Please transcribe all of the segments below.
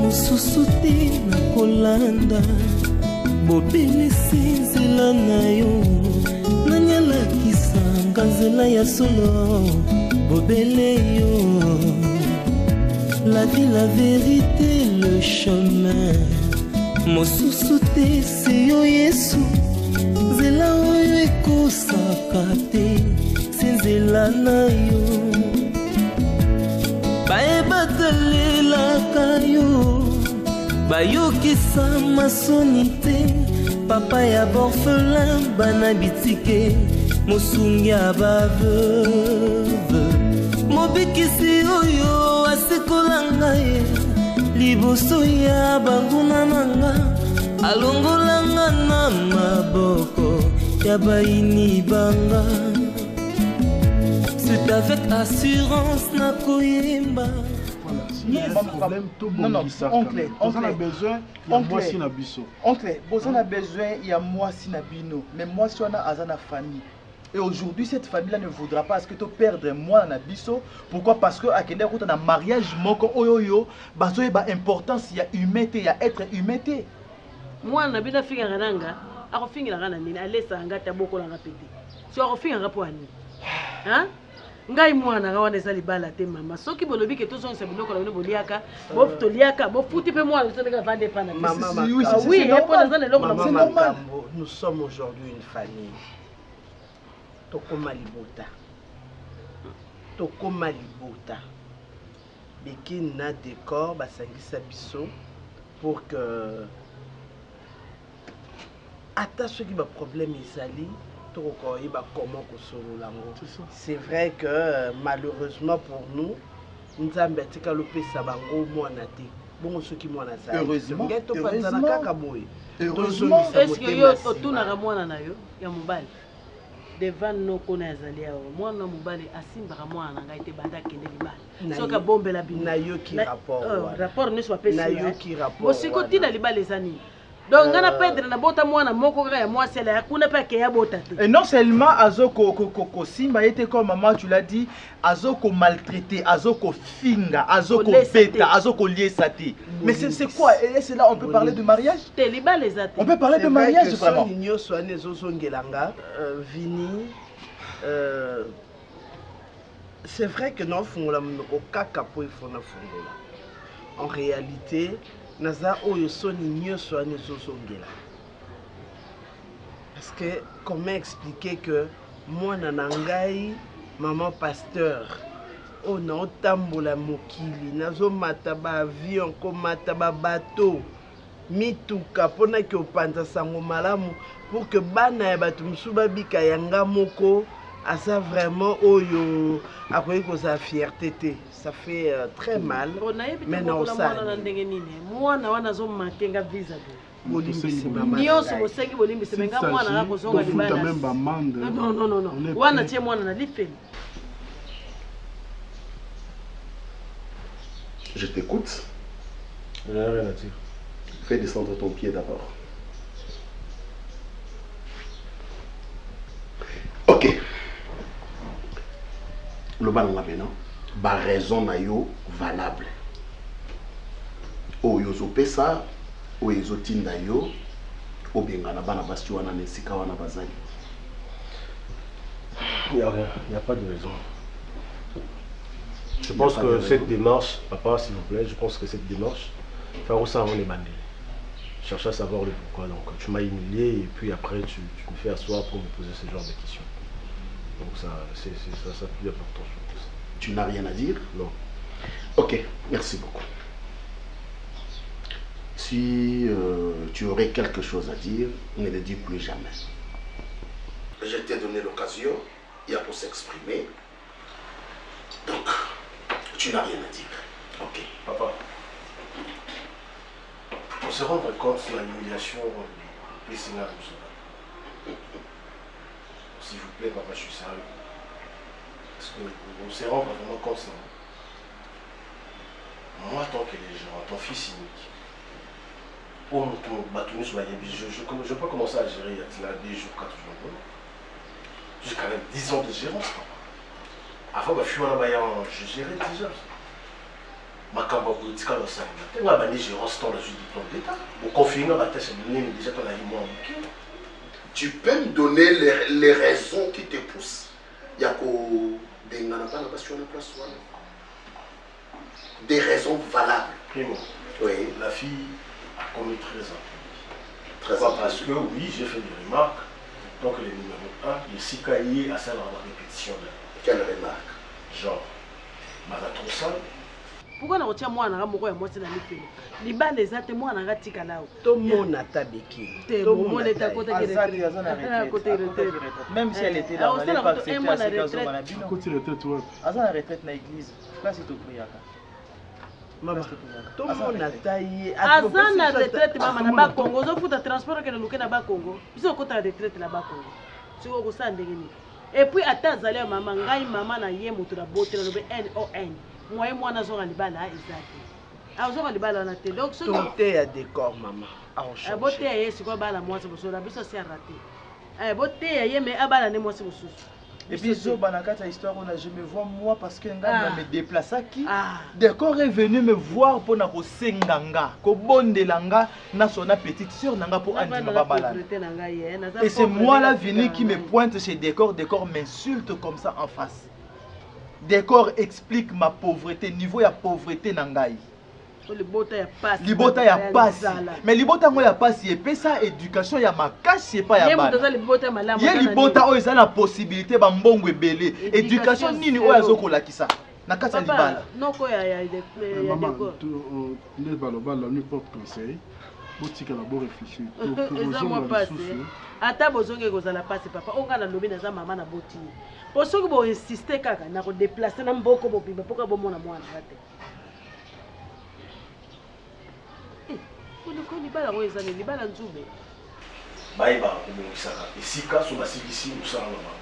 mosusu te nakolanda bobelisi nzela na yo nani alakisanga nzela ya solo bobele yo la vie la vérité le chemin mosusu te se yo yesu nzela oyo ekosaka te se nzela na yo bayebatalelaka yo bayokisa masoni te papa ya borfelin bana bitike mosungi ya baveuve mobikisi oyo asekolanga ye liboso ya banguna nanga alongolanga na maboko ya baini banga. C'est avec assurance na koyemba. Non, non, oncle, on a besoin, moi si na biso. Oncle, on a besoin, il y a moi si na bino, mais moi si on a azana famille. Et aujourd'hui, cette famille-là ne voudra pas que tu perdes moi na biso. Pourquoi? Parce que à Kenya, quand on a mariage, moko oyoyo, baso y a importance, il y a humanité, il y a être humanité. Moi na bina finga nanga, ako finga ngana nini, alesa ngata boko la rapide. Si ako finga ngapo ani. Hein? Ngai mwana ga wana ezali bala te mama soki bolobi ke to zonse biloko la boliaka bo toliaka bo futi pe mwana so ndeka vande pana oui oui c'est normal. Nous sommes aujourd'hui une famille. Tokoma libota beki na décor basangisa biso pour que ata soki ba problème ezali. C'est vrai que malheureusement pour nous, nous avons heureusement. Est-ce que yo totuna mwana na yo ya mobali devant no kona ezali awo mwana mobali asimbaka mwana ngai te banda kende libala soka bombela bino na yo ki rapport ne soit pas na yo ki rapport bosiko tina libala ezani. Donc, on a perdre na bota mwana moko kaka ya mwasi la yakuna pa ke ya bota te. Et non seulement azoko simba était comme maman tu l'as dit, azoko maltraité, azoko finga, azoko beta, azoko lié sati. Mais c'est quoi? Et c'est là on peut parler de mariage? On peut parler de mariage vraiment. Nyo soane zozongelanga vini c'est vrai que non fongola au kaka po ifona fongola. En réalité naza oyo soni nyoso ane zozongela. Parce que comment expliquer que moi nanangai maman pasteur o na otambola mokili nazo mata ba avion ko mata ba bateau mituka pona ki opanza sango malamu pour que bana ya batu musuba bika yanga moko asa vraiment oyo akoyi ko sa fierté te. Ça fait très mal. Mais non, ça. Moi, wana zo mankenga visa de. Non, wana tie mwana na lifeli. Je t'écoute. Je n'ai rien à dire. Fais descendre ton pied d'abord. Ok. Le ballon là maintenant. Ba raison na yo valable. O yozo pesa, o yozo tinda yo, o bengana bana basti wana nesika wana bazali. Il n'y a rien, il n'y a pas de raison. Je pense que cette démarche, papa s'il vous plaît, je pense que cette démarche, faire ça avant les mandés. Cherche à savoir le pourquoi. Donc tu m'as humilié et puis après tu me fais asseoir pour me poser ce genre de questions. Donc ça, c'est plus important. Tu n'as rien à dire? Non. Ok, merci beaucoup. Si tu aurais quelque chose à dire, ne le dis plus jamais. Je t'ai donné l'occasion, il y a pour s'exprimer. Donc, tu n'as rien à dire. Ok. Papa, on se rend compte de l'humiliation du Sénat. S'il vous plaît, papa, je suis sérieux. Parce qu'on se rend vraiment compte ça. Moi, tant que les gens, ton fils unique, pour me battre sur la je ne vais pas commencer à gérer il y a des jours, 4 jours. J'ai quand même 10 ans de gérance, papa. Avant, je gérais déjà. Makamba politique à l'Ossaïna. Tu as banni gérance dans le diplôme d'État. Vous confiez ma tâche déjà ton avis. Tu peux me donner les raisons qui te poussent. Il y a des raisons valables. Primo. Oui. La fille a commis 13 ans. 13 ans. Parce que oui, j'ai fait des remarques. Donc le numéro 1, le Sikaïe a ça dans la répétition. Quelle remarque? Genre, Madame Trossal. Pourquoi on retient moi en moi moi c'est dans les pays. Les balles les athées moi en ratika là. Tout le monde a tabéki. Tout le monde est à côté de même si elle était là, on n'allait pas accepter à ce cas où on a dit non. Côté retraite, ouais. À ça la retraite dans l'église. Place est au prière. Maman, tout le monde a taillé. Azan na retraite maman na ba Congo, zo futa transport que nous na ba Congo. Biso côté retraite na ba Congo. Tu ko ça ndengeni. Et puis atazali maman ngai maman na ye moto na bote na lobe NON. Moi moi na zo libala ezaki. A zo libala na te. Donc tout est à décor maman. A bote ye siko bala moi se boso na biso c'est raté. A bote ye mais abala ne moi se boso. Et puis Zobanakata histoire on a je me vois moi parce que nga me déplace qui décor est venu me voir pour na ko senganga ko bondelanga na sona petite sœur nanga pour andima babala. Et c'est moi là venu qui me pointe chez décor m'insulte comme ça en face. Décor explique ma pauvreté niveau ya pauvreté nangai. Libota ya passe. Mais libota ngo ya passe et puis ça éducation ya makasi pas ya bana. Ye libota o eza la possibilité ba mbongo ebele. Éducation nini o azokola kisa. Na kata libala. Noko ya maman ne balobala ni porte conseil. Botika la bo réfléchir. Eza moi passe. Ata bozonge kozala passe papa. Onga na lobi na za mama na boti. Posoki bo insister kaka na ko déplacer na mboko bo bimba poka bo mona mwana ate. Ko libala ngo ezali libala nzube Baiba kubongisaka esika so basilisi musala mama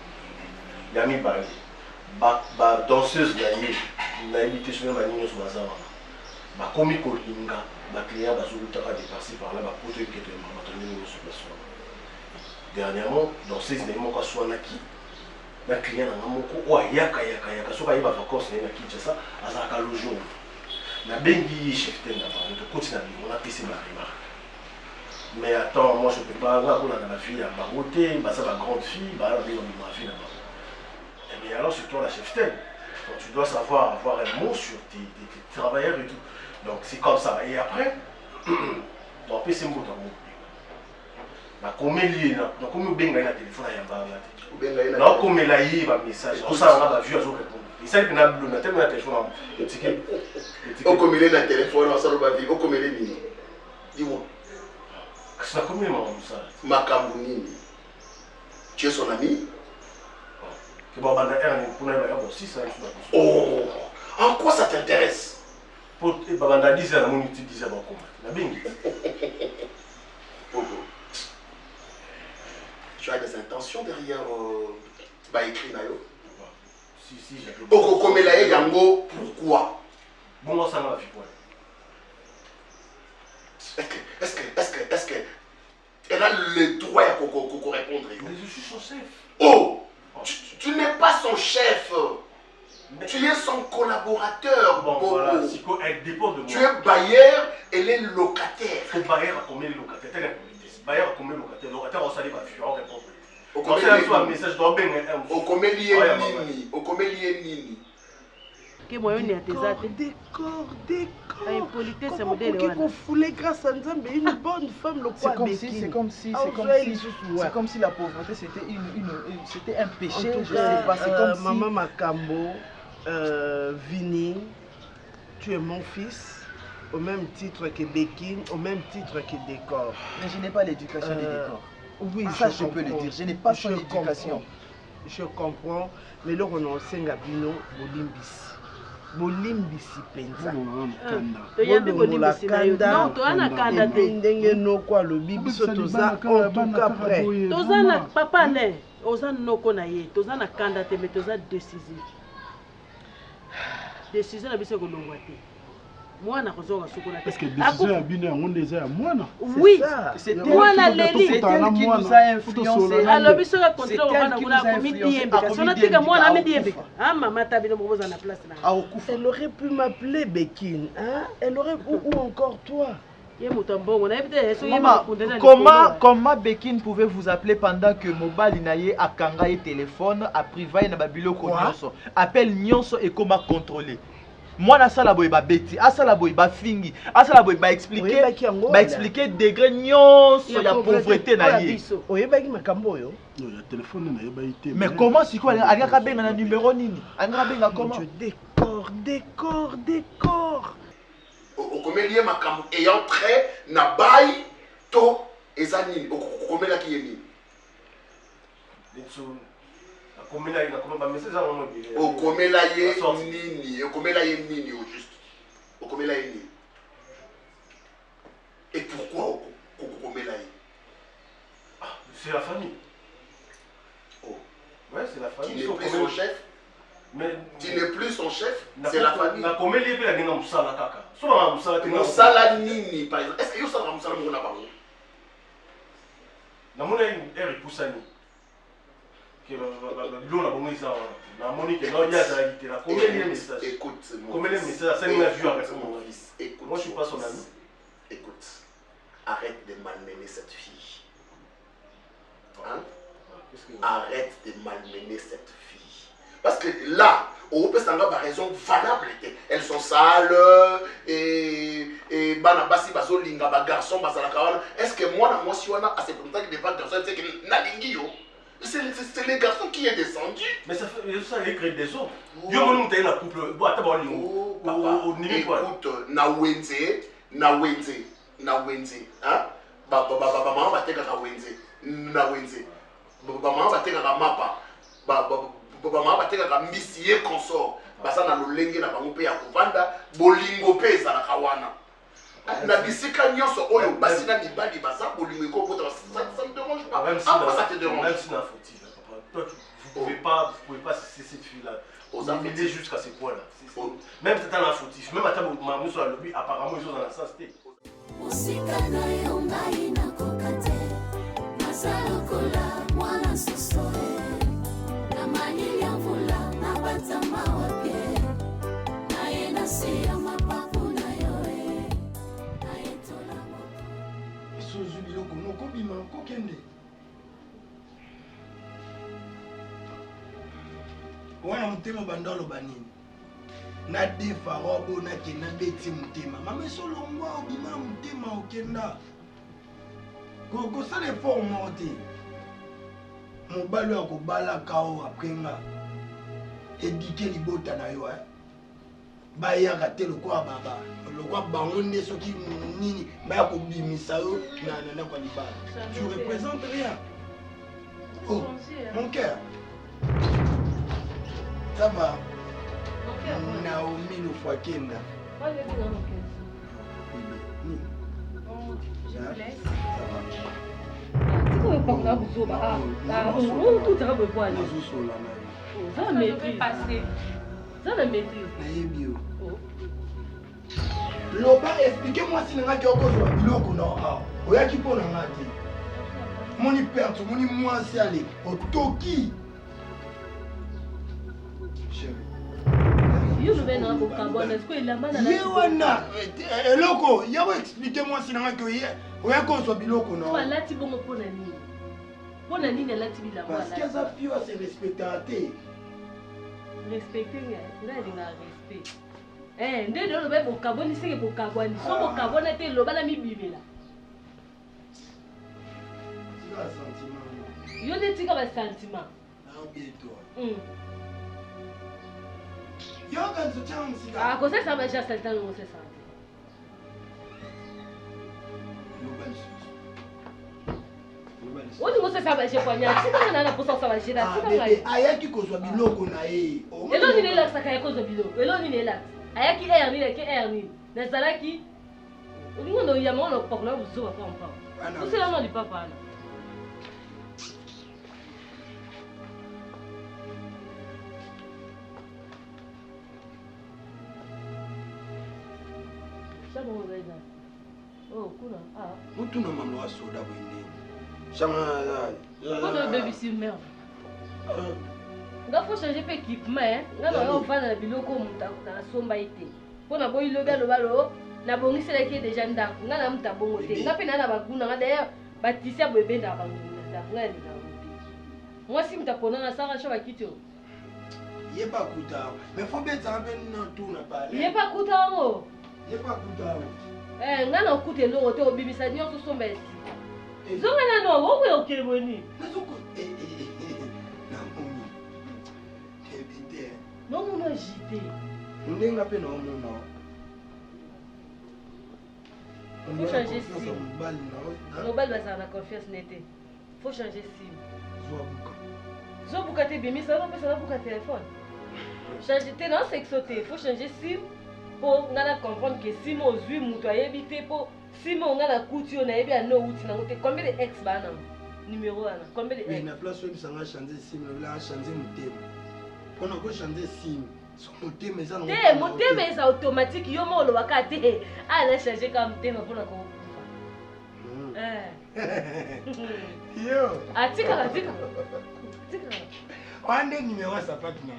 ya mibali ba danseuse na évité sur la ligne sur bazama ba komi kolinga ba client bazolutaka dépasser par là ba poto ekete mama toni sur place dernièrement danseuse na moko aswanaki na client na moko o yaka so ba vacances na Kinshasa azaka lojo na bengi chef tenda par de continue on a pissé ma remarque. Mais attends, moi je peux pas avoir dans la fille à baroter, bah ça va grande fille, bah on est dans ma fille là-bas. Et bien alors c'est toi la chef tenda. Donc tu dois savoir avoir un mot sur tes travailleurs et tout. Donc c'est comme ça. Et après, donc PC mot dans mon bah comme il est là, donc comme il benga la téléphone à yamba là. Non comme il a eu un message, on ça on a vu à répondre. Il s'est bien bleu, na tellement téléphone le ticket. Au comme il est dans téléphone, on s'en va dire, au comme il est mini. Dis-moi. C'est combien ça? Makambunini. Tu es son ami? Oh, en quoi ça t'intéresse? Tu as des intentions derrière écrit Nayo? Si, j'ai Okokomelaye Yango, pourquoi? Bon, ça m'a Est-ce que elle a le droit à répondre? Mais je suis son chef. Oh! Tu n'es pas son chef. Tu es son collaborateur. Bon, voilà, elle dépend de moi. Tu es bailleur, elle est locataire. Le bailleur a combien de locataires? Bailleur a combien de locataires? Locataire, on s'allait pas fuir, on répond. Un message d'or bien. Que moi on est à tes athées. Décor. Impolité c'est modèle. Qu'on foulait grâce à Nzambe, une bonne femme le C'est comme si la pauvreté c'était un péché. Je sais pas. C'est comme si maman Makambo, Vini, tu es mon fils. Au même titre que Bekine, au même titre que Décor. Mais je n'ai pas l'éducation des Décors. Oui, ça je peux le dire. Je n'ai pas son éducation. Je comprends, mais là on a un Bino Bolimbisi penza. Non, toi na kanda te. Ndenge no kwa le bibiso toza en tout cas prêt. Toza na papa le, oza noko na ye, toza na kanda te, mais toza décisif. Décision na biso ko longwa te. mwana kozonga sokola est-ce que décision ya bino yango nde eza ya mwana? Oui, mwana leli c'est elle qui nous a influencé. alobi soki akontinue kovanda kuna akomidiyembeka so natika mwana amidiyembeka mama ta bino mokoboza na place na Elle aurait pu m'appeler Bekine, hein? Elle aurait ou encore toi. ye moto mbongo nayebi te so Maman, comment Bekine pouvait vous appeler pendant que mobali na ye akanga ye téléphone a privé na babiloko nyonso appelle nyonso et comment contrôler mwana asala boye babeti asala boye bafingi asala boye baexpliquer degré nyonso ya pauvreté na ye oyebaki makambo oyo ya téléphone na yeba ite mais comment siko alingaka benga na numéro nini alingaka benga comment décor okomeli ye makambo ayant trait na bai to eza nini okomelaki ye nini okomela ye nini au juste okomela ye nini et pourquoi okomela ye c'est la famille. Oh. Ouais, c'est la famille. Tu n'es plus son chef. Mais tu n'es plus son chef, c'est la famille. Nakomeli ye pe la ngenga musala kaka. So ba musala te musala nini par exemple. Est-ce que yo sala musala mona bango? Na mona eri pusani. Que lo na bongo isa wana. Na moni que non ya za ité la komeli ye message. Écoute, komeli message ça ni ma vue avec mon fils. Écoute. Moi je suis pas son ami. Écoute. Arrête de malmener cette fille. Hein? Arrête de malmener cette fille. Parce que là, on peut s'en avoir raison valable. Elles sont sales et banabasi baso linga ba garçon basala kawana. Est-ce que moi si on a assez longtemps que des garçons c'est que na lingi yo. C'est les garçons qui est descendu. Mais ça écrit des autres. Yo mon monter na couple. Bo ata ba lingo. Écoute, na wenze, hein? Ba mama bateka ka wenze. Na wenze. Ba mama bateka ka mapa. Ba mama bateka ka misiye consort. Basa na lolenge na bango pe ya kovanda bolingo pe ezala kawana. Na bisika nyonso oyo basi na mibali basa bolingo ekokota ça ne dérange pas. Ça te dérange. Même si na fautive papa. Toi vous pouvez pas cesser cette fille là. Humilier jusqu'à ce point là. Même si tu as la fautive, même à ta maman sur le lobby apparemment ils sont dans la sensité. Musika na yongai na kokate. Masalokola mwana sosoe. Na mali ya vula na batama wapye. Na yena siya mapapu na yoe. Na etola moto. Sozu biloko noko bima kokende. Wana mutema bandalo banini. Na defa robo na kena beti mutema. Mama solongwa obima mutema okenda. Go sale forme te. Mobalo ya kobala kao aprenga. Éduquer libota na yo bayaka te lokwa baba. Lokwa bango nde soki nini baya kobimisa yo na kwa libala. Tu représentes rien. Oh, mon cœur. Ça va. Naomi nous fois kenda. Je vous laisse. Loba, expliquez-moi si vous avez biloko non. Oyaki po na ngati. Moni perte, moni moi c'est aller au Toki. Yewana eloko yabo expliquez-moi si nanga que hier oya ko so biloko non wala ti bongo pona nini alati bila wala parce que ça fille se respecter nga linga respect nde do lobe bokaboni seke bokabwani so bokabona te lobala mibibela tika sentiment yo de tika ba sentiment na bien toi yo quand tu tiens musika ah ko ça va déjà certain on sait ça Oni mo sasa ba je kwanya tika na na posa sa ba je na tika ngai ayaki ko so biloko na ye elo ni lela saka ya ko so biloko elo ni lela ayaki air ni ke air ni na salaki olingo no ya mo no pokla buzo pa mpa c'est la nom du papa là. Oh, kuna. Ah. Mutuna mama wa soda bwende. Chama. Kuna baby si merde. Nga faut changer pe équipement hein. Nga na yo vana na biloko muta na somba ite. Pona boyi lobe lo balo na bongisi la ki déjà ndako. Nga na muta bongo te. Nga pe na bakuna nga d'ailleurs batisia bebe na banguna ndako nga ni na muti. Moi si muta pona na sara cho bakitio. Yé pas kuta. Mais faut bien ça ben na tout na parler. Yé pas kuta ngo. Yé pas kuta. Nga na kute lo te obibisa nyonso somba esi. Zonga na no wo ko okeboni. Non, mon agité. On est un peu non, mon faut changer sim. Mobile va ça la confiance n'était. Faut changer sim. Zobuka te bimi ça non ça buka téléphone. Changer te non c'est sauter. Faut changer sim pour ngala comprendre que sim ozui muto ayebité pour sim ngala kuti on ayebi ano uti na ngote combien de ex bana numéro ana combien de ex. Mais na place où ça va changer sim là changer mutem. On a changer sim. Motema eza automatique yo mo lobaka te ala changer ka motema pona ko yo atika wande numéro sapatu na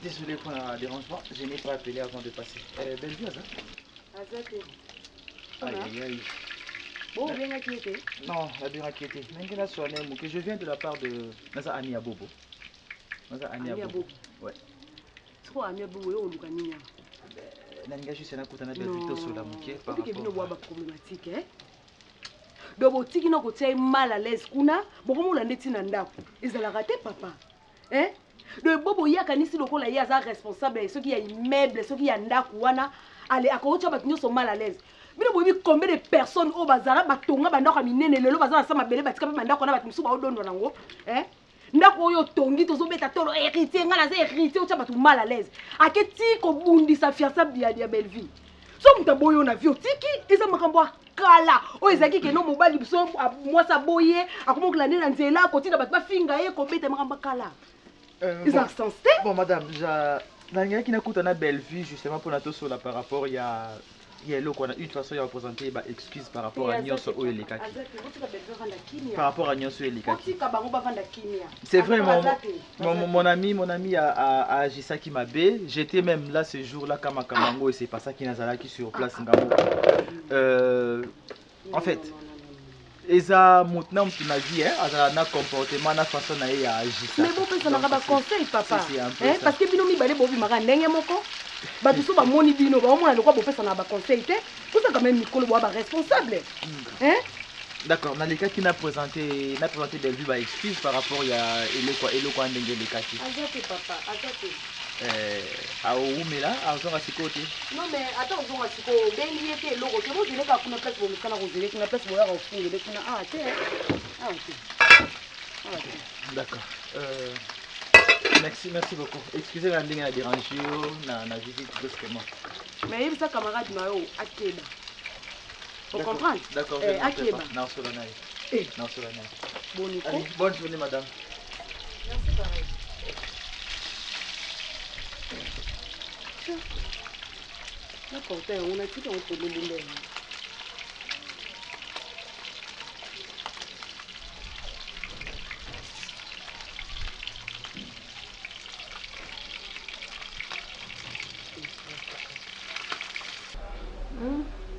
Désolé pour le dérangement, je n'ai pas appelé avant de passer. Belle vie, ça? Aïe, aïe, aïe. Bon, bien inquiété. Non, la bien inquiété. Je viens de la part de Nasa Ania Bobo. Nasa Ania Bobo. Ouais. C'est quoi Ania Bobo ou Lukanina? Nanga juste un coup de plutôt sur la mouquet par rapport à la problématique, hein? Donc, si vous avez mal à l'aise, vous avez raté, papa. Hein? Le bobo ya kanisi loko la ya za responsable ceux qui a immeuble ceux qui a ndakuana allez à côté ba kinyo sont mal à l'aise bino bobi combien de personnes au bazara batonga bandako minene lelo bazara sama bele batika ba ndako na batimisu ba odondo nango hein ndako yo tongi tozo beta tolo héritier ngala za héritier o taba tout mal à l'aise aketi ko bundi sa fiança bia dia belle vie so mutaboyo na vie otiki eza makambo kala o ezaki ke no mobali biso moi sa boye akomoka na nzela côté na batba finga ye ko beta makambo kala. Bon, madame, qui n'a coûté une belle vie justement pour notre sur par rapport il y a une façon de présenter bah excuse par rapport à Nyonso ou Elikaki. Par rapport à Nyonso et Elikaki. C'est vrai mon ami a agi ça qui m'a bé. J'étais même là ce jour-là Kamamango et c'est pas ça qui n'a qui sur place en fait Eza maintenant tu m'as dit hein na comportement na façon na ya agir mais bon ça n'a pas conseil papa hein parce que bino mi balé bobi maka ndenge moko ba tout ba moni bino ba mona le quoi bopesa na ba conseil te tout ça quand même Nicole ba responsable hein d'accord na les cas qui n'a présenté Bellevue ba excuse par rapport ya ele quoi ndenge les cas qui azate papa azate aoumela azonga sikote non mais attends azonga siko bengi ete loko ke bozile ka kuna place bo mekana kozile kuna place bo ya ofungele kuna d'accord merci beaucoup excusez la ndenge na déranger na visite brusquement mais il ça camarade na yo akeba vous comprenez d'accord akeba na solana bonne journée madame merci pareil. D'accord, on a tout entre les deux.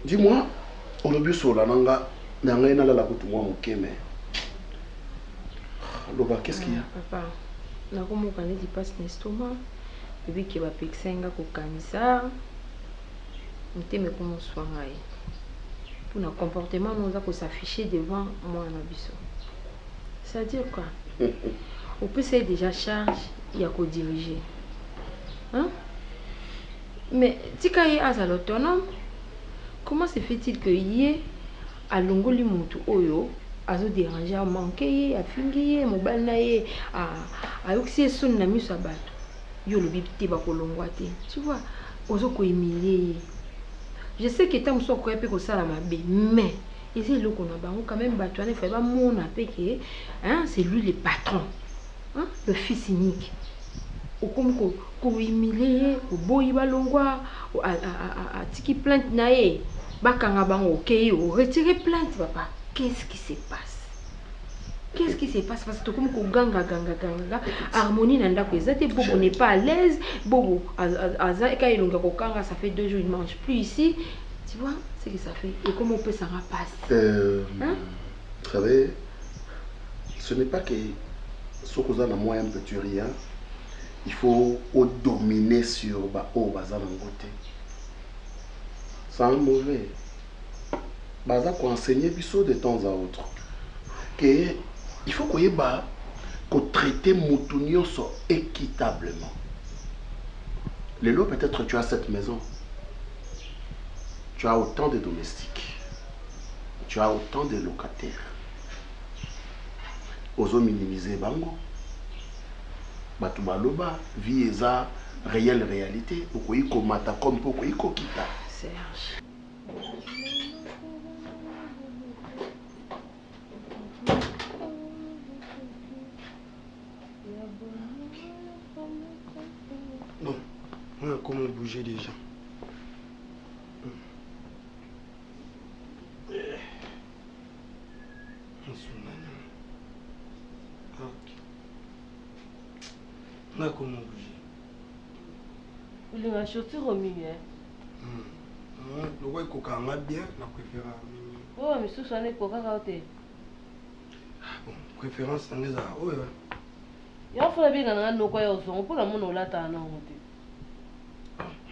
Dis-moi, on a vu sur la nanga, nanga ina la kutu mwa mukeme. Loba, qu'est-ce qu'il y a? Papa, na komo kane di passe l'estomac. Bébé qui va pexenga ko kanisa. Muteme komo swanga ye. pour notre comportement nous avons s'afficher devant moi na biso. C'est-à-dire quoi? On peut c'est déjà charge il y a qu'au diriger. Hein? Mais si quand il est autonome, comment se fait-il que yé a longoli mutu oyo azo déranger a manquer a fingi mobile na ye a yoxie son na miso bato yo le bibité ba kolongwa te. Tu vois, ozo ko humilier. Je sais que tant so ko epé ko sala mabe, mais ici le qu'on a bango quand même bato ne fait pas mon apeke, hein, c'est lui le patron. Hein, le fils unique. Ou comme ko humilier, ko boyi balongwa, a tiki plainte na ye. Bakanga bango OK, retirer plainte papa. Qu'est-ce qui se passe? Qu'est-ce qui se passe? Parce que comme ko ganga harmonie nanda ko ezate bobo n'est pas à l'aise, bobo aza ka ilonga ko kanga ça fait 2 jours il mange plus ici. Tu vois ce que ça fait? Et comment on peut s'en repasser? Vous savez, ce n'est pas que ce que vous avez moyen de tuer rien. Il faut dominer sur bazar en côté. C'est mauvais. Baza ko enseigner biso de temps à autre. Que il faut qu'on traite Moutounio équitablement. Les lots, peut-être tu as cette maison. Tu as autant de domestiques. Tu as autant de locataires. Oso minimiser bango. Batu baloba, vie eza réelle réalité. Okoyiko mata comme okoyiko kita. Serge. Non, on a comment bouger déjà. On a comment bouger. Il a chaussé au milieu. Le roi est coquin, bien, la préférence. Oh, mais sous son époque, bon, préférence, c'est les arts. Oui, oui. Il faut bien que nous soyons pour la monnaie là, t'as un an.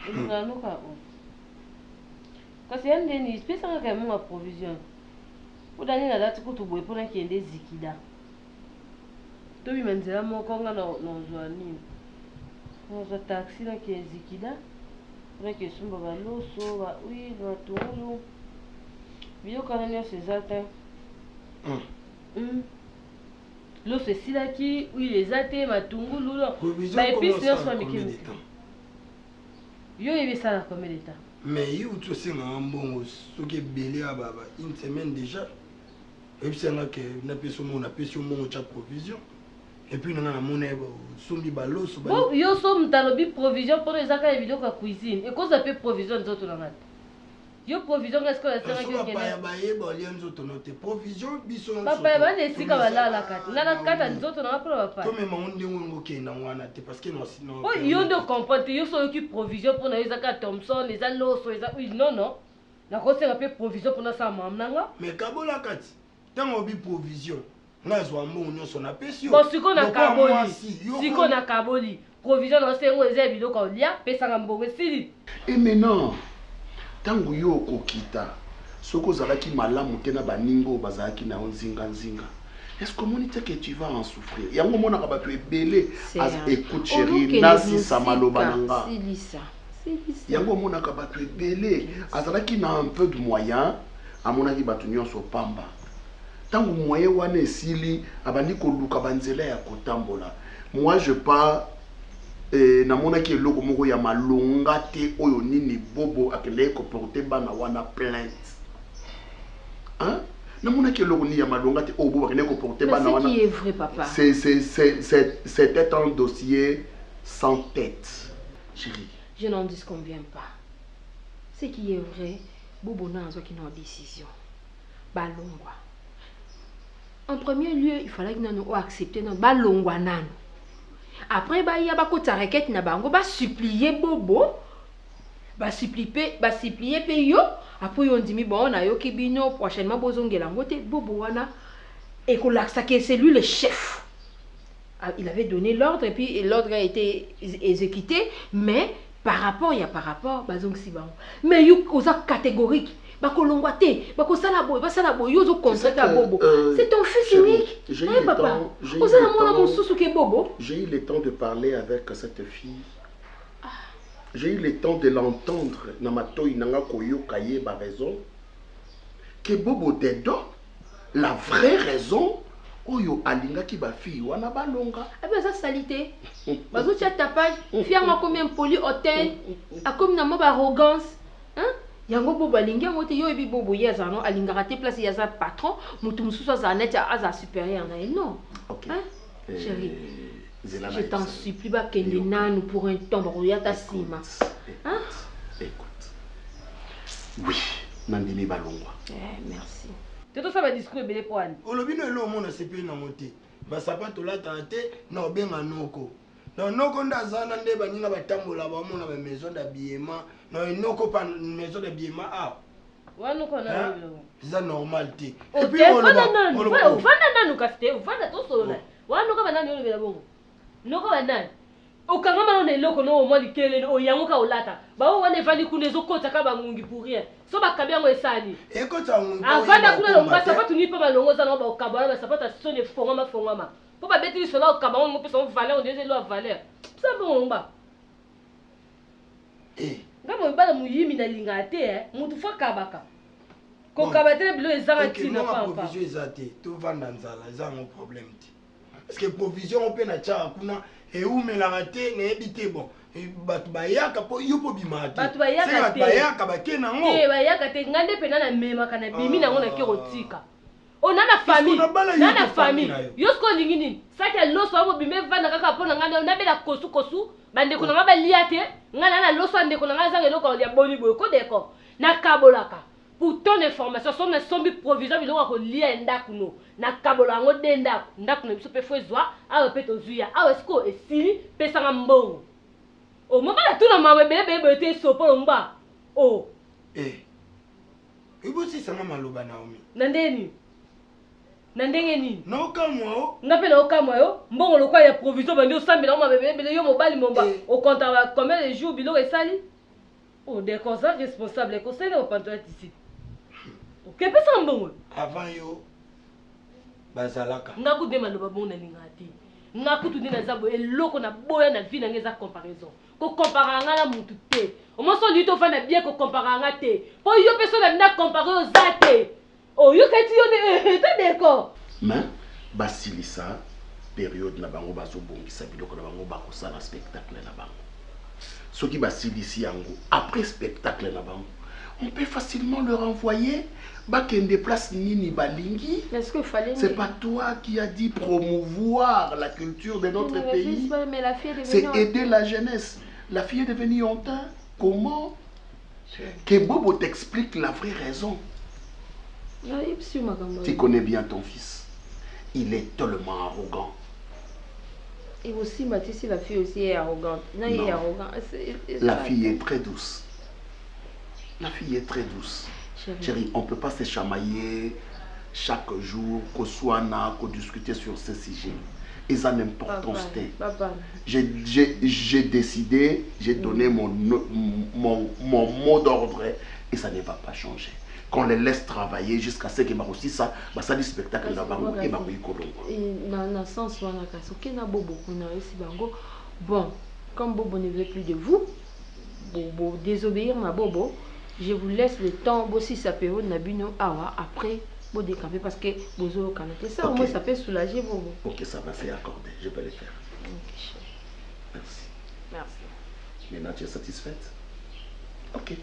Il y a un cas. Parce qu'il y a un déni, c'est ça qu'il y a une provision. Pour donner la date pour tout boire, pour qu'il y ait des zikida. Tu veux me dire, moi, quand on a nos joignes, on a un taxi qui est zikida. Pour qu'il y ait un loso, oui, tout le monde. Bio quand on a ces atteints. L'eau c'est si là qui, oui, les athées, ma tungu, l'eau. Bah, et puis, c'est un soin, mais qui est. Yo, il y a ça combien de temps? Mais il y a aussi un bon, ce qui est belé à Baba, une semaine déjà. Et puis, c'est là que on a pu sur mon chat provision. Et puis, on a mon sombi balos. Bon, yo, sommes dans le provision pour les accords et vidéos à cuisine. Et quoi ça peut provision des autres là? Yo provision est-ce que la sera que provision biso papa ba ne sika bala la kata na la kata nzoto na papa papa to me maunde ngo ke na wana te parce que non sinon oh yo ndo comprendre yo so qui provision pour na ezaka Thompson les loso eza oui non na ko sera pe provision pour na sa mamnanga mais kabola kati tango bi provision ngazwa mbo nyonso na pesi bon siko na kaboli provision na sengo eza biloko lia pesa ngambongo sili et maintenant tangu yo kokita soko zalaki malamu tena baningo bazalaki na nzinga. Est-ce que monite que tu vas en souffrir? Yango mona ka bato ebele as écoute chérie nasi samaloba nanga. Yango mona ka bato ebele azalaki na un peu de moyen amona ki bato nyonso pamba. Tangu moyen wana esili abandi ko luka banzela ya kotambola. Moi je pars namona ki eloko moko ya malonga te oyo nini bobo akele ko porter bana wana plainte. Hein? Namona ki eloko ni ya malonga te oyo bobo akele ko porter bana wana. C'est qui est vrai papa. C'était un dossier sans tête. Chérie. Je n'en disconviens pas. Ce qui est vrai, bobo n'a qui n'a décision. Balongwa. En premier lieu, il fallait que nous acceptions notre balongwa nan. Après, il y a beaucoup de requêtes, il supplier Bobo, supplier Peyo. Après, on dit, bon, on a yo kibino, prochainement, Bobo wana, et que c'est lui le chef. Il avait donné l'ordre, et puis l'ordre a été exécuté, mais par rapport, bazong si bon. Mais il y a catégorique. bakolongwa te bakosala boye basala boye yo ozocontrate ya bobo c'est ton fils unique papa ozala mwana mosusu ke bobo. J'ai eu le temps de parler avec cette fille. J'ai eu le temps de l'entendre na matoi nanga koyoka ye ba raison que bobo dedo la vraie raison oyo alingaki ba fille wana balonga. Ebe ça salité bazotia tapage fianga comme un poli hôtel a comme na mo ba arrogance hein. Yango bobo alingi yango te yo ebi bobo yeza no alingaka te place yaza patron mutu mususu aza net aza supérieur na non. OK. Hein? Chérie. Je t'en supplie pas kende nanu pour un temps baroyata sima. Hein? Écoute. Oui, nandimi balongwa. Merci. Tu as fait un discours belé pour Anne. Olobi no lo mona sepe na moté. Ba sapato la tante na obenga noko. Na noko ndazana nde baninga batambola ba mona ba maison d'habillement. Na noko pa maison d'habillement ah. Wa noko na lo. C'est normal té. Et puis on vanda nanu kafte, on vanda to solo na. Wa noko ba nanu lo bongo. Noko ba nanu. Okanga na eloko no mo likele o yango ka olata. Ba o wane vali kunezo kota ka ba mungi pour rien. So ba kabe yango esali. Ekota mungi. Avanda kuna lo ba sapato ni pa ba longo za no ba okabala ba sapato sone fongama. Po ba beti so la okaba on pe so valeur on deze lo valeur. Ça bon ba. Ngamo ibala muyimi na linga te mutu fa kabaka. Ko kabate bilo ezanga tina pa pa. Provision ezate. To vanda nzala ezanga problème ti. Parce que provision on peut na cha kuna et où me la raté n'ébité bon batu bayaka po yo po bimati batu bayaka te bayaka bakena ngo bayaka te ngande pena na mema kana bimi na ngona kerotika on a na famille yo sko lingi nini saki loso abo bime vanda kaka pona ngande on a bela kosu bande kuna ngaba liate ngana na loso ande kuna ngaza ngeloko ya boni boy ko deko na kabolaka pour ton information son na sombi provision biloko ko lia ndaku no na kabola ngo denda ndaku na biso pe fozwa awe pe tozuya awe sko esili pesa nga mbongo o mama la tuna mama bebe te sopo ngba o ibo si sanga maloba Naomi nandeni nandenge ni na okamwa o ngape na okamwa yo mbongo lokwa ya provision bandi osambela mama bebe yo mobali momba o compta combien de jours biloko esali o des conseils responsables conseil au pantois ici que pesa mbongo avant yo bazalaka ngakude maloba bona lingati ngakutu dina zabo eloko na boya na vie na ngeza comparaison ko compara nga na mutu te o moso lito fa na bien ko compara nga te po yo peso na na comparer aux zate o yo kati yo ne te d'accord mais basilisa période na bango bazobongisa biloko na bango bakosala spectacle na bango soki basilisi yango après spectacle na bango on peut facilement leur envoyer bakende place nini balingi. Est-ce qu'il fallait c'est pas toi qui as dit promouvoir la culture de notre pays. Mais la fille est devenue c'est aider la jeunesse. La fille est devenue honteuse. Comment? Que Bobo t'explique la vraie raison. Tu connais bien ton fils. Il est tellement arrogant. Et aussi, Mathis, la fille aussi est arrogante. Non, il est arrogant. La fille est très douce. La fille est très douce. Chérie, on ne peut pas se chamailler chaque jour, qu'on soit là, qu'on discute sur ce sujet. Et ça n'importance. J'ai décidé, j'ai donné mon mot d'ordre et ça ne va pas changer. Qu'on les laisse travailler jusqu'à ce qu'ils aussi ça, ça dit spectacle là et bah oui dans le sens où on a cassé, on a Bobo, on a aussi Bango. Bon, comme Bobo ne veut plus de vous, Bobo désobéir ma Bobo. Je vous laisse le temps, si ça peut être Nabino Awa, après, vous décamper parce que vous avez canapé. Ça, au moins, ça peut soulager vous. Ok, ça va, c'est accordé, je peux le faire. Ok, merci. Merci. Maintenant, tu es satisfaite? Ok.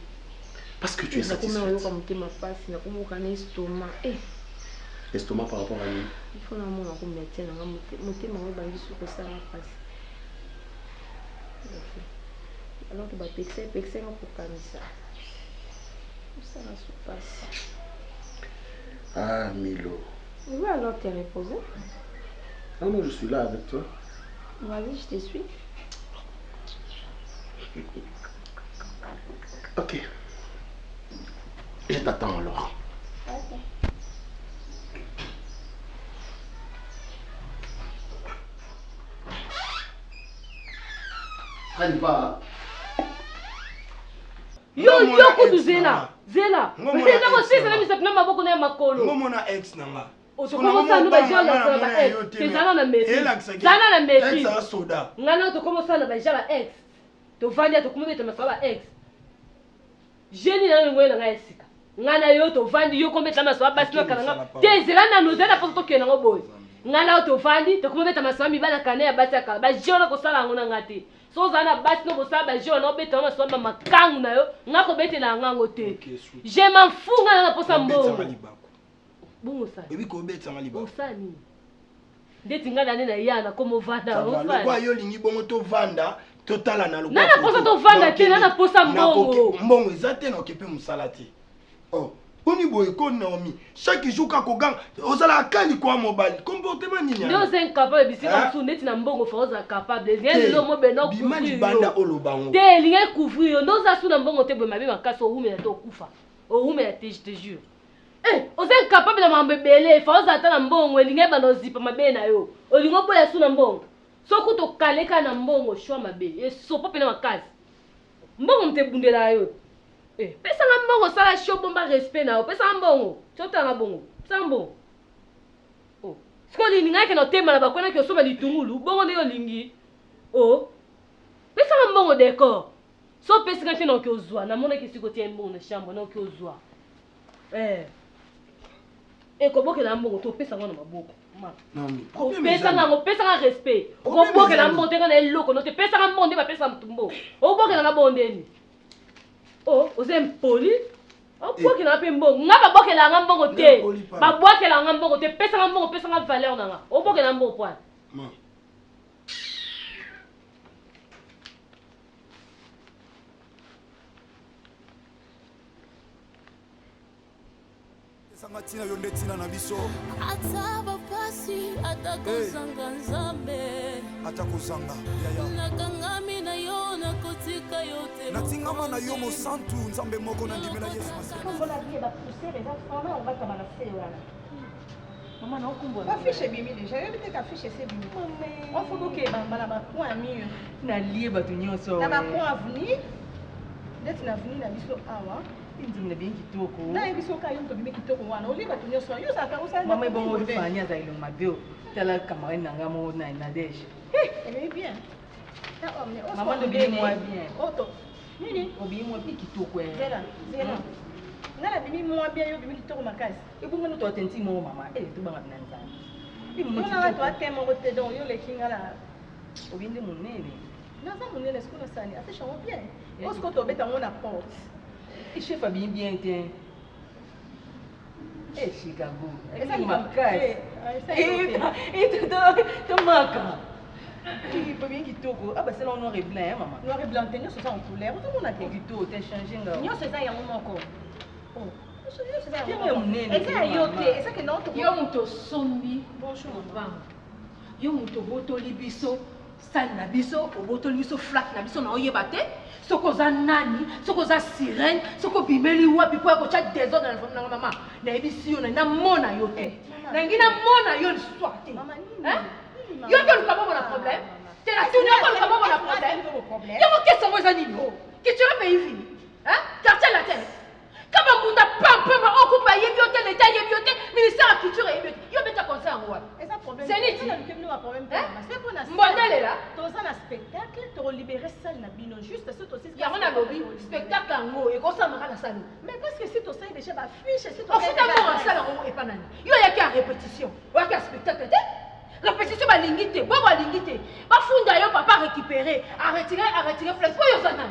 Parce que tu es satisfaite. Estomac par rapport à lui? Il faut que je me alors tu vas pexer pour calmer ça. Ça va se passer. Ah, Milo. Oui, alors tu es reposé. Ah non, je suis là avec toi. Vas-y, je te suis. Ok. Je t'attends alors. Ok. Traîne pas. Yo kutu zela. Zela. Mais na ko sisa na misap na maboko na makolo. Ngomona ex nanga. Otokomosa no bajala na ex. Tezana na mesi. Zana na mesi. Ex a soda. Ngana otokomosa na bajala ex. To vandi atokomobeta masaba ex. Jeni na ngwe na esika. Ngana yo to vandi yo kombeta masaba basi no kananga. Tezela na nozela poso to kena ngoboy. Ngana to vandi to kombeta masaba mibana kana ya basi aka. Ba jona ko sala ngona ngati. So zana basi no bosaba ba jona obeta masaba makangu na yo. Ngako betela ngango te. Je m'en fous ngana na posa mbongo. Bongo sana. Ebi ko betsa ngaliba. Osani. Ndeti ngana nena yana komo vanda. Kwa yo lingi bongo to vanda. Totala na lokwa. Nana posa to vanda te nana posa mbongo. Mbongo ezate na okipe musalati. Oh, oni boye ko Naomi. Chaque jour ka ko gang, ozala akali kwa mobile. Comportement nini? Ndio zen capable bisika msu ndeti na mbongo fa oza capable. Rien lo mo beno couvrir. Bimani banda olobango. Te linga couvrir. Ndo za su na mbongo te bo mabe makaso hume na to kufa. O hume ya te jure. Eh, ozen capable na mambebele fa oza ta na mbongo linga bano zipa mabe na yo. Olingo boya su na mbongo. Soko to kaleka na mbongo shwa mabe. E so pope na makazi. Mbongo mte bundela yo. Eh, pesa na mbongo sala show bomba respect na yo. Pesa na mbongo. Chota na bongo. Pesa na mbongo. Oh. Siko li ninga ke no tema na bakona ke so ba litungulu. Bongo ne yo lingi. Oh. Pesa na mbongo d'accord. So pesa ka tena ke ozwa. Na mona ke siko tie mbongo na chambre na ke ozwa. Eh. E ko boke na mbongo to pesa ngona maboko. Naomi. Pesa nga respect. O boke na mbongo tenga na eloko no te pesa nga mbongo ba pesa mtumbo. O boke na bondeni. Oh, ozem poli. O boke na pe mbongo. Nga ba boke la nga mbongo te. Ba boke la nga mbongo te pesa nga mbongo pesa nga valeur na nga. O boke na mbongo poa. Ma. Sangatina yonde tina na biso. Ataba pasi atakozanga nzambe. Atakozanga yaya. Nakangami na yo nakotika yote. Natingama na yo mosantu nzambe moko na ndimela Yesu Masiya. Kombola vie ba pousser les enfants on va tabana sewa. Maman na okumbola. Ba fiche bimi déjà, yo peut-être affiche c'est bimi. On faut que ba ba point mur. Na lié ba tu nyonso. Na ba point avenir. D'être na avenir na biso awa. Ndimna bien kitoko. Na biso ka yo to bimi kitoko wana. Oli ba tu nyonso. Yo sa ka osa. Maman bon fanya za ilong mabio. Tala camarade nanga mo na Nadège. Elle est bien. Maman de bien moi bien. Oto. Nini? Obi moi bien kitoko. Zela. Ngala bimi moi bien yo bimi kitoko makasi. E bongo no to atenti mo mama. Eh to ba na nzana. Bi mo kitoko. To atemo ko te don yo le kingala. Obi ndi munene. Naza munene ce qu'on a sani. Affiche en bien. Est-ce que to beta mon apporte? Et chef a bien bien. Eh Chicago. Et ça makasi. Et to maka. Tu peux bien kitoko. Ah bah c'est là noir et blanc maman. Noir et blanc tenir ça en couleur. Tout le monde a dit kitoko, t'es changé nga. Nyo c'est ça ya mon encore. Oh. Yo sombi bonjour maman. Yo muto botoli biso sal na biso obotoli biso flat na biso na oyeba te soko za nani soko za sirène soko bimeli wapi po ko cha désordre na mama na ebisi yo na mona yo te na ngina mona yo l'histoire te hein yo to le kabo na problème te la tunya ko le kabo na problème yo mo kesa mo za nini que tu as pays fini hein quartier la tête kaba munda pampa ma okupa yebiote l'état yebiote ministère de la culture yebiote yo beta conseil en roi et ça problème c'est niti problème c'est pour na modèle là toza na spectacle to libérer salle na bino juste ce to c'est ya on a lobby spectacle ngo et ko ça na salle mais parce que si to ça déjà ba fiche si to on fait d'abord en salle ngo et pas nani yo ya ki répétition wa ki spectacle te répétition ba lingité bo ba lingité ba funda yo papa récupérer à retirer place pour yo sana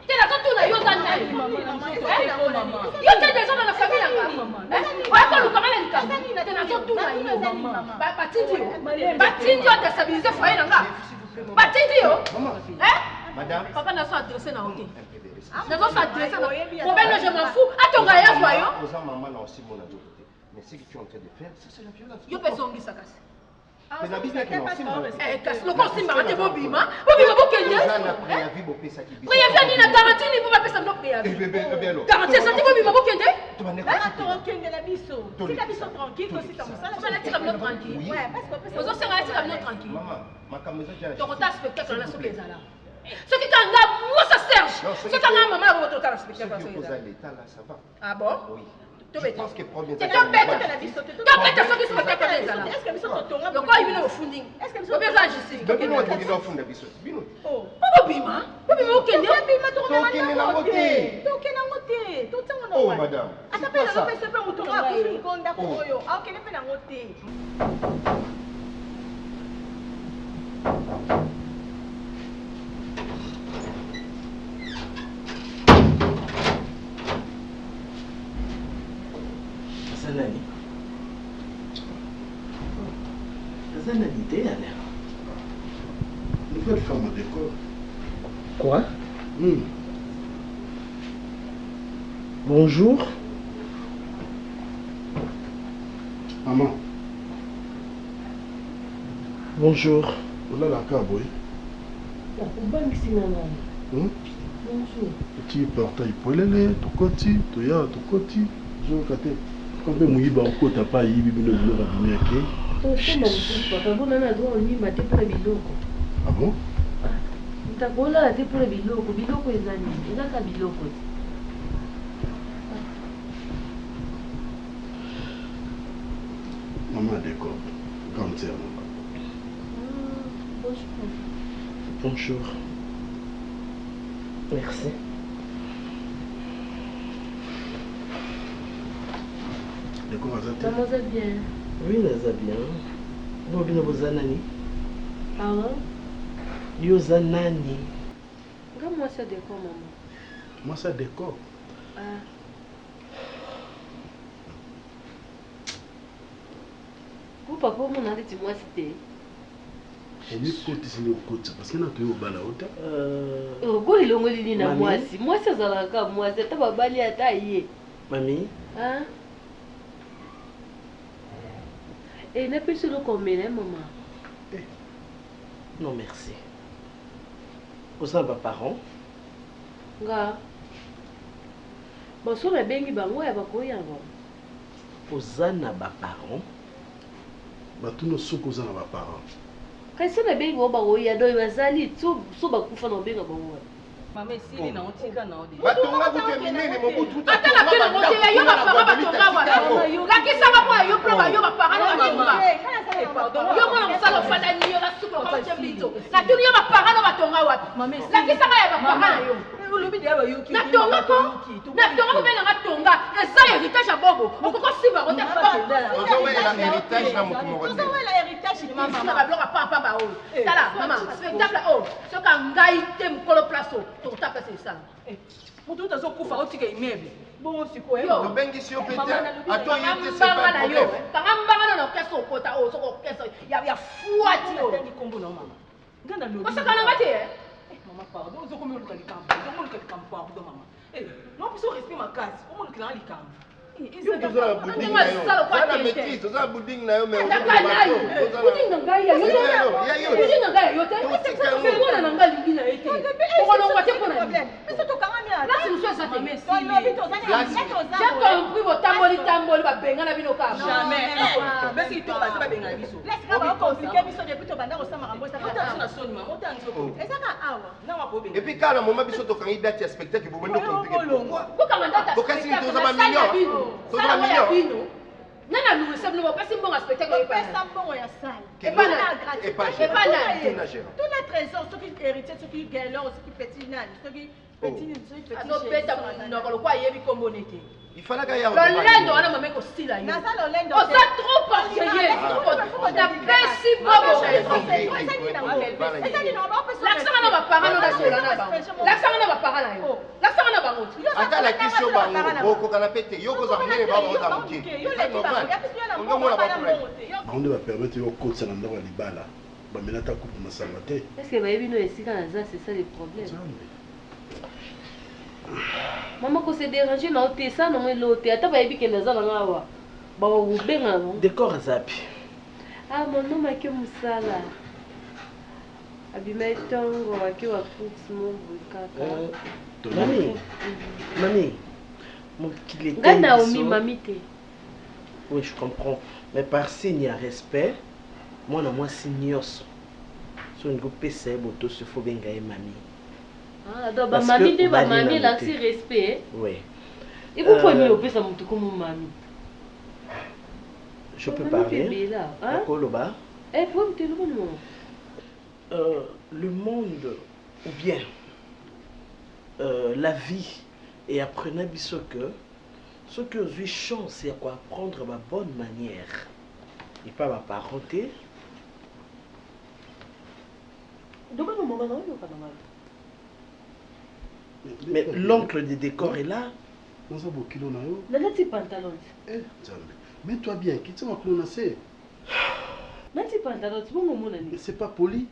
te la tout na yo sana yo te des gens dans la famille là wa ko lu kamala ni te na tout na yo ba tindi yo déstabiliser foyer là ba tindi yo Madame papa na so adresser na OK na so adresser na problème je m'en fous atonga ya voyo oza maman na aussi mon ado côté mais ce que tu es en train de faire c'est la violence yo personne qui s'acasse c'est la business qui est eh casse le corps simba te bobima bokenya na préavis bopesa ki biso préavis ni na garantie ni pas pesa no préavis garantie ça te bobima bokende kende la biso tika biso tranquille aussi comme ça on a tika biso tranquille ouais parce que ozo senga tika biso tranquille maman makambo za jana to kota spectacle na so bezala Ce qui t'a moi ça Serge. Ce qui t'a maman au total spectacle. Ça va. Ah bon? Oui. Je pense que premier. C'est ton bête la vie sauter. Ton bête ça qui se passe comme ça. Est-ce que biso tonga? Donc quoi il vient au funding? Est-ce que biso tonga justice? Mais bino tu vient au funda biso. Bino. Oh. Papa bima. Papa bima okende. Bima to okende na ngote. To okende na ngote. To tanga na. Oh madame. Atapela lo pese pe mutonga ko fingonda ko yo. Okende pe na ngote. Nani? C'est une idée, alors. Nouvelle femme au décor. Quoi? Bonjour. Maman. Bonjour. Voilà la cabo. Bonjour. Petit portail pour les tokoti, toya, tokoti. Je vais cater. Quand même, il va encore taper, il va venir à Ah bon? Ntakola ate pour biloko, biloko ezali, ezaka biloko. Maman d'accord. Quand c'est Bonjour. Merci. Maman ça bien. Oui, ça bien. Vous avez vos anani. Pardon? Yoza nani. Comment moi ça décore maman? Moi ça décore. Ah. Vous papa mon andi moi c'était. Ni côté c'est le côté parce que na to yo bala ota. Goli longoli ni na mwasi. Mwasi azalaka mwasi ata babali ata ye. Mami. Ah. Et n'a plus le combien, maman? Non, merci. Vous avez pas parents? Nga. Bon, sur les bengi bango ya bakoya ngo. Vous avez pas parents? Ba tout nos soko za na ba parents. Kasi na bengi ba bakoya do bazali so bakufa na benga bango. Mama esili na otika na odi. Batonga kutemine mo kututa. Ata na kilo mote ya yo ba parents batonga wa. Lakisa ba kwa yo pro ba yo ba parents batonga. Yo mwana musala fanda ni yo la suko ko chembito. Na tuni yo ba parents batonga wa. Lakisa ba ya ba parents yo. Olobi dia ba yo ki. Na tonga ko. Na tonga ko bena ngatonga. Eza héritage ya bobo. Okoko siba ko te fa. Ozo wela héritage na mutu mo. Ozo wela héritage ni mama. Na ba bloka pa ba o. Tala mama, spectacle o. Soka ngai te mkolo plaso. To tape c'est ça. Mutu utazokufa otika immeuble. Bon siko yo. To bengi si opete. Ato yete c'est pas problème. Kanga mbanga na keso kota o soko keso ya fuati o. Tangi kombo na mama. Ngana lo. Osaka na ngate Mama pardon, ozo komi oluka likambo. Ozo komi oluka likambo pardon mama. Non plus respect ma case. Omo oluka na likambo. Yo toza na budding na yo. Toza na maîtrise, toza na budding na yo mais ozo na bato. Budding na ngai ya yo. Budding na ngai yo te. Mona na ngai lingi na ete. Okono ngate pona problème. Biso to kanga mi ala. Lasi nso sa te. J'ai compris vos tamboli ba benga na bino ka. Jamais. Basi to ba sa ba benga biso. Laisse ba compliquer biso depuis to banda ko sama rambo sa. Ota na soni mama, ota nso. Ezaka awa. Na wa ko benga. Et puis quand la maman biso to kangi date ya spectacle bo bendo compliqué. Pourquoi? Pourquoi mandata? Pourquoi si toza ba million? Toza ba million. Nana nous semble pas passer bon spectacle et pas ça bon ya salle. Et pas la gratuité. Et pas la tout la trésor ce qui héritier ce qui galère ce qui petit nan ce qui petit ce qui petit. No beta no ko kwa yebi kombo nete. Il fallait qu'il y ait un Lolendo wana mama ko style ayo. Nasa lolendo. On ça trop portugais. On a pesi bobo. L'accent na ba parents na sola na ba. L'accent na ba parents na yo. L'accent na ba ngoti. Ata la question bango boko kana pete yo ko za mene ba ba za muke. C'est normal. On va moi là-bas pour on va permettre yo ko tsana ndako libala. Ba menata coupe na sangate. Est-ce que bayebi no esika na za c'est ça le problème? Maman ko se déranger na ote ça non elote ata bayebi ke na za na ngawa. Ba wo benga no. Décor zapi. Ah mon nom ma ke musala. Abima tongo wa ke wa fruits mo bukaka. Mami, mon qu'il est. Gana omi mamite. Oui, je comprends. Mais par signe à respect, moi, na moi, signos. So, une groupe PC, boto, se faut bien gagner mamie. Ah, donc mamie de mamie là c'est respect. Oui. Et pourquoi ni opé ça monte comme mamie? Je peux parler. Hein? Eh, pour me dire le monde ou bien la vie et apprenez ce que ont eu chance c'est quoi apprendre ma bonne manière et pas ma parenté. Mais l'oncle des décors est là. Mets-toi bien, quitte moi que c'est pas poli.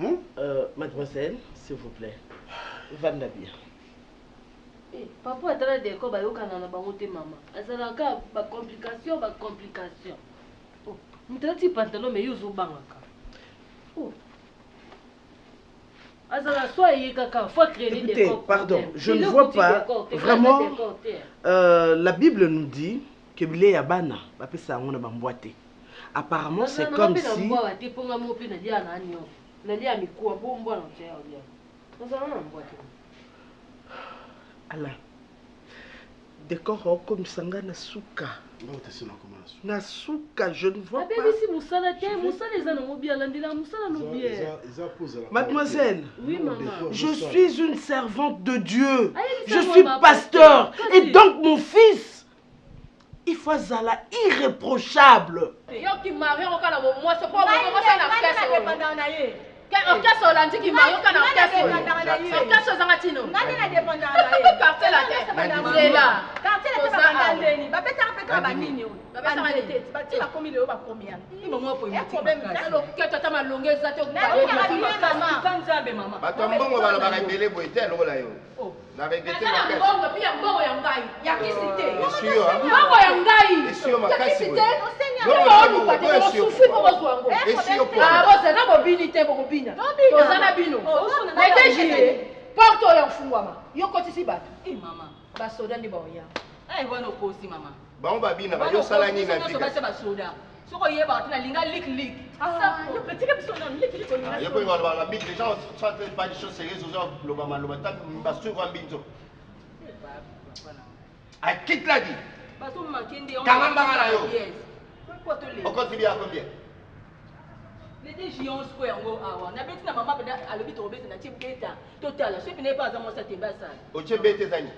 Hein? Mademoiselle, s'il vous plaît, va bien. Papa atala décor ba yokana na bango te maman. Azalaka ba complication. Oh, mutati pantalon mais yuzo bangaka. Oh. Écoutez, pardon, je ne vois pas vraiment. La Bible nous dit que Bilé Yabana, apparemment c'est comme si. Alain, décor comme Sanga Nasuka. Nasuka, je ne vois pas. Mademoiselle, oui, maman. Je suis une servante de Dieu. Je suis pasteur. Et donc mon fils, il faut zala irréprochable. Orchestre Hollandi qui m'a yoka na orchestre Zangatino. Nani na dépendant na ye. Quartier la tête. C'est là. Quartier la tête ba bandeni. Ba peta peta ba nini o. Ba peta ba tête. Ba ti ba komi le o ba combien. Ni mo po mi. Problème na ke tata ma longeza te o ba. Kanzambe mama. Ba tombongo ba ba rebele boite lo la yo. La regretté ma caisse. Bongo pia bongo ya ngai. Ya kisite. Bongo ya ngai. Esio ma caisse. Bongo pa te ko sufi ko zwango. Esio po. Ah bo c'est na bobini te bobina. Ozana bino. Negeje. Porto ya mfungwama. Yo kotisi bato. Mama. Ba soda ndi ba oya. Wana kosi mama. Ba on bina ba yo sala ni na fika. Ba soda. Soko yeba tu na linga lik. Ah, yo petit comme son nom lik. Yo ko ba la big les gens sont en train de faire des choses sérieuses aux gens globalement le matin ba sur wa mbinzo. A quitte la dit. Ba to makende on. Kangamba na yo. Yes. On continue à combien? Les deux géants square ngo awa. Na beti na mama beda alobi to beti na chibeta. Total, je ne pas za mo sa temba sana. Oche bete zani.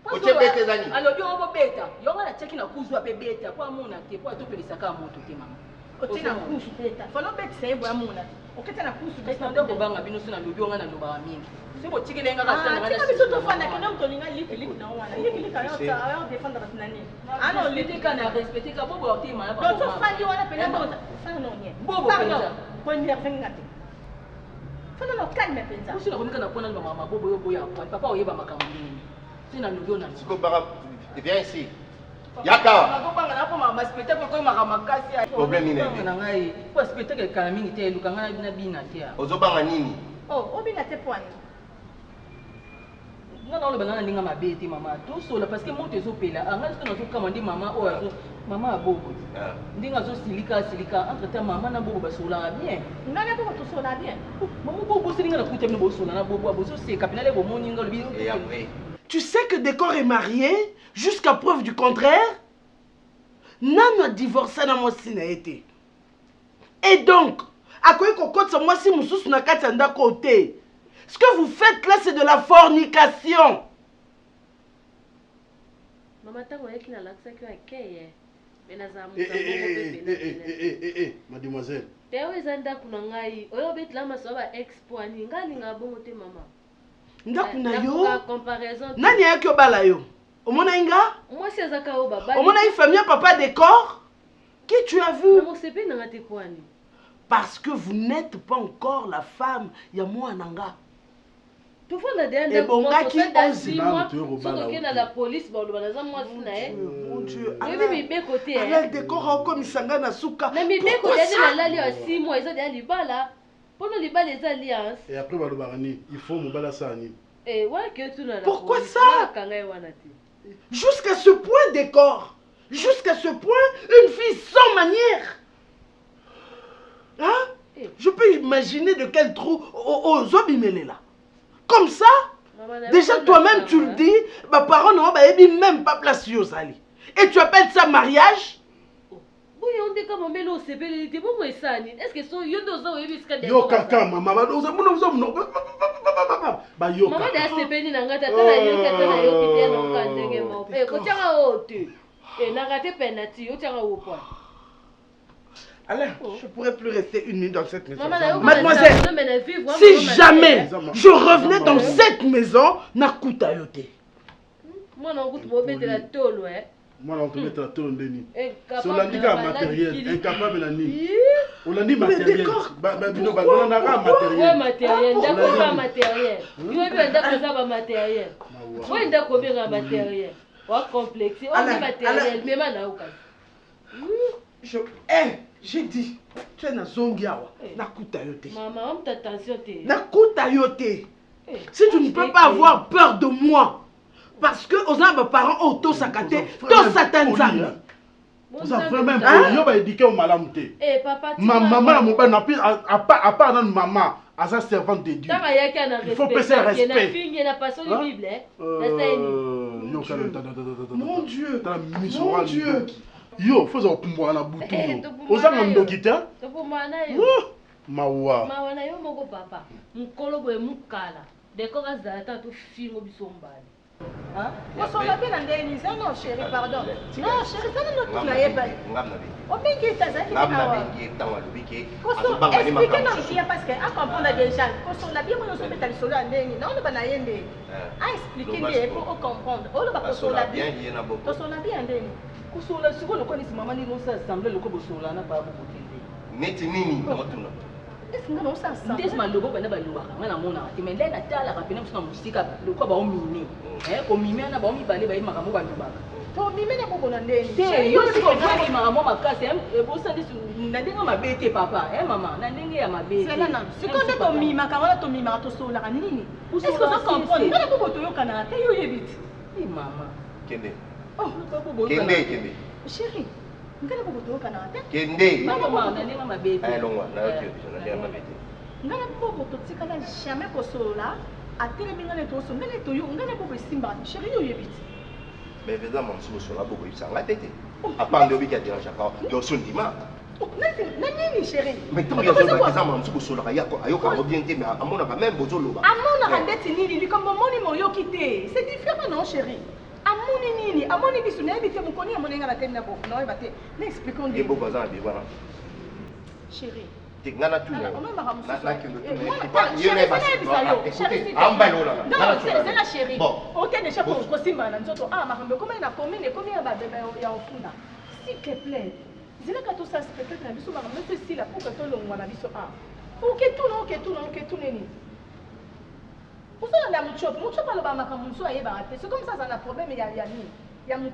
Oche bete zani. Alobi obo beta. Yonga na cheki na kuzwa pe beta. Kwa mona te, kwa to pelisa ka moto te mama. Oche na kuzu beta. Falo beti sebo ya mona. Okete na kuzu beta ndo ko banga bino sina lobi onga na loba mingi. Sebo chiki lenga ka tana ngana. Tika biso to fanda ke nom to linga lik na wana. Lik ka yo ta ayo defendre nani. Ano litika na respecter ka bobo okti mana ba. To fandi wana pena bo. Sana no nye. Bobo pena. Bonne fengati. Fana no calme penza. Usina komika na kona mama bobo yo boya kwa papa oyeba makambo nini. Sina ndugo na. Siko bara viens ici. Yaka. Nakobanga na po mama spectacle ko makamakasi ya. Problème ni nini? Na ngai. Po spectacle kana mingi te luka ngana bina bina te. Ozobanga nini? Oh, obina te poani. Non, le banana ninga mabeti mama. Tout seul parce que mon tezo pela. Anga ce que nous commandé maman o maman a bobo. Ndinga zo silika entre temps maman na bobo basola bien. Ngana bobo to sola bien. Maman bobo silinga na kutem bobo sola na bobo bozo c'est capinale bo moninga le bi. Et après. Tu sais que Décor est marié jusqu'à preuve du contraire. Nana divorcé na moi si na été. Et donc, à quoi qu'on compte sur moi si mon sous na katanda côté. Ce que vous faites là, c'est de la fornication. Maman, tu as dit que mademoiselle. Ndakuna yo. Nani ayaki obala yo? Omona inga? Moi c'est Zaka Oba. Omona famille papa Décor? Qui tu as vu? Parce que vous n'êtes pas encore la femme. Ya moi nanga. Tu vois la dernière fois, tu la police, mon Dieu. Alain Décor comme Sanga Nasuka. Mais mes côté de 6 mois, ils ont des balles. Pendant les balles des alliances. Et après, il faut mon balasani. Et ouais, que tu n'as pas. Pourquoi ça? Jusqu'à ce point, Décor. Jusqu'à ce point, une fille sans manière. Hein? Je peux imaginer de quel trou aux Zobimele là. Comme ça, Déjà, toi-même, tu le dis, mes parents n'ont même pas place sur Sali. Et tu appelles ça mariage? Oui, on dit comme on met l'eau, c'est bel et bon, ça. Est-ce que so, yo dozo, yo jusqu'à des. Yo, caca, maman, maman, d'ailleurs, c'est béni, n'a pas yo, qu'à yo, qui t'es non, quand t'es mort. Eh, quand t'es en haut, et n'a raté penalty, yo, t'es en haut point. Alain, je pourrais plus rester une minute dans cette maison. Mademoiselle, si jamais je revenais dans cette maison, n'akuta yote. Moi, non, vous pouvez mettre la tôle, ouais. Moi, on te met la tôle, Denis. C'est un matériel, incapable de nid. On a dit matériel. On a un matériel. Matériel, d'accord, matériel. Il y a d'accord, matériel. Moi, il y a combien de matériel? On a complexé, on a matériel, mais maintenant, j'ai dit, tu es dans Zongiawa, n'akuta yote. Maman, on t'attention, n'akuta yote. Si tu ne peux pas avoir peur de moi, parce que aux mes parents ont tous sakaté, tous satanzami. Vous avez vraiment yo ba éduquer au malamté. Eh papa, maman mon père n'a plus à part dans maman, à sa servante de Dieu. Il faut passer respect. Il y a pas sur la Bible, Mon Dieu. Mon Dieu. Yo, faut en pombo na butu. Ozanga ndokita? Mawa. Mawa na yo moko papa. Mukolo boye mukala. Deko kazata to fingo bisombali. Hein? On s'en va bien en Denise. Non, chérie, pardon. Non, chérie, ça ne nous tourne pas. On vient qui est à ça. Expliquez-nous parce que, à comprendre déjà, quand on a bien mon sommet à l'isolo en Denise, non, on va n'a rien dit. À expliquer bien pour comprendre. On va pas sur la bien. On s'en a bien en Denise. Kusola siko lokwa ni mama ni rosa assemblée lokwa bosola na pa bokotende. Neti nini ngotuna. Est-ce que non ça assemblée? Ndesi malobo bana baluwa ngana mona ti mende na tala ka pena msina musika lokwa ba omine. Ko mime na ba omi bale ba imaka mo bantu baka. To mime na boko na ndeni. Te yo siko vani mama mo makasi bosa ndisu na ndenga mabete papa mama na ndenge ya mabete. C'est là non. Siko nde to mima ka wala to mima to sola ka nini? Est-ce que ça comprendre? Ngana boko to yo kana te yo yebiti. Mama. Kende. Oh, Kende. Chérie, ngana bobo to kana te. Kende. Mama, na ndenge mabete. Longwa, na yo na ndenge mabete. Ngana bobo to tikala jamais ko sola, atele ngana to so ngana to yo ngana bobo simba. Chérie yo yebiti. Mais évidemment, si sur la bobo ça la tête. À part de bika dérange pas. Yo son dima. Nani chérie. Mais tout les autres exemple sur sur la yako ayoka rebienté mais à mon même bozo loba. Amona rendeti nini comme moni moyo kité. C'est différent non chérie. Amoni nini amoni bisu na ebite mukoni amoni ngana tena bo no ebate na expliquons ndio bobo za bi wana chérie tingana tu na kendo tu pas yene basi amba lola non c'est la chérie OK déjà pour kosimba na nzoto makambo comment na commune combien ba bébé ya ofuna s'il te plaît zila ka to ça spectacle na biso makambo c'est si la pour que to longwa na biso OK tout nini. Vous savez, c'est comme ça, ça a un problème, il y a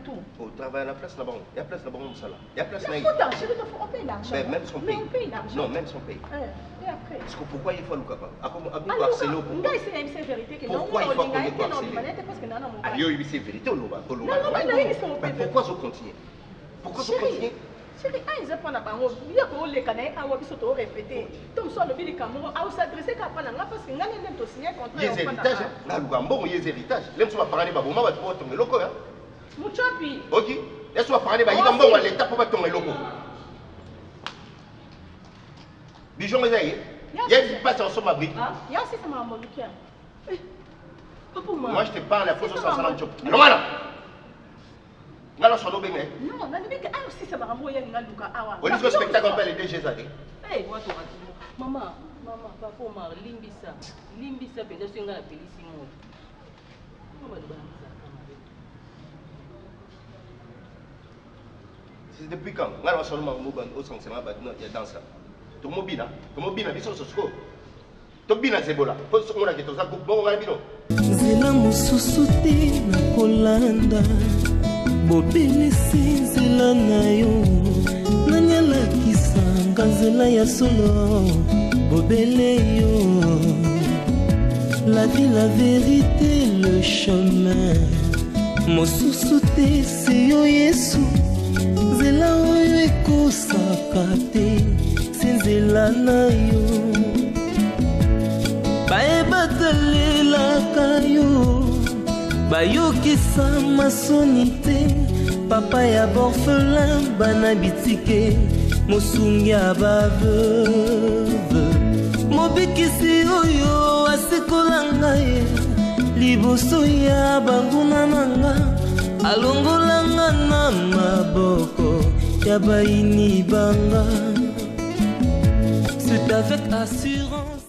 tout. Au travail, la place là-bas, il y a place là-bas, il y a place là-bas. On paye l'argent. Même son pays. Non, même son pays. Et après. Parce que pourquoi il faut le capa? C'est vérité que non. Pourquoi il faut qu'on le harceler? C'est vérité, on va. Pourquoi je continue? Pourquoi je continue? Chérie, ils apprennent à parler. Il y a que les Canadiens ont répété. Donc, soit le billet Cameroun, à s'adresser qu'à prendre parce que nous avons signé contre les héritages. Là, nous avons des héritages. Même si on va parler de Baboma, on va tomber loco. Mouchapi. Ok. Est-ce qu'on va parler de Baboma, l'État pour tomber loco? Bijon, il y a une passe en somme à brique. Il y a aussi ça m'a embauché. Moi, je te parle la photo sans salam job. Alors voilà. Ngalo sono bengé. Non, na bika aussi ça va renvoyer ngaluka awa. On dit que spectacle on peut les DG ça. Eh, watu watu. Mama, papa Omar limbisa penda singa la pelisi mo. Mama de banza. C'est depuis quand? Ngalo sono mo ban au sens ma ba no ya dansa. To mobina biso sosko. To bina zebola. Po so ngona ke to za groupe mo ngala bino. Zela mususu te na kolanda. Bobelisi nzela na yo nani alakisanga nzela ya solo bobele yo la vie la vérité le chemin mosusu te se yo yesu nzela oyo ekosaka te se nzela na yo bayebatalelaka yo bayokisa masoni te papa ya borphelin bana bitike mosungi ya baveuve mobikisi oyo asikola ngai liboso ya banguna nanga alongolanga na maboko ya baini banga c'est avec assurance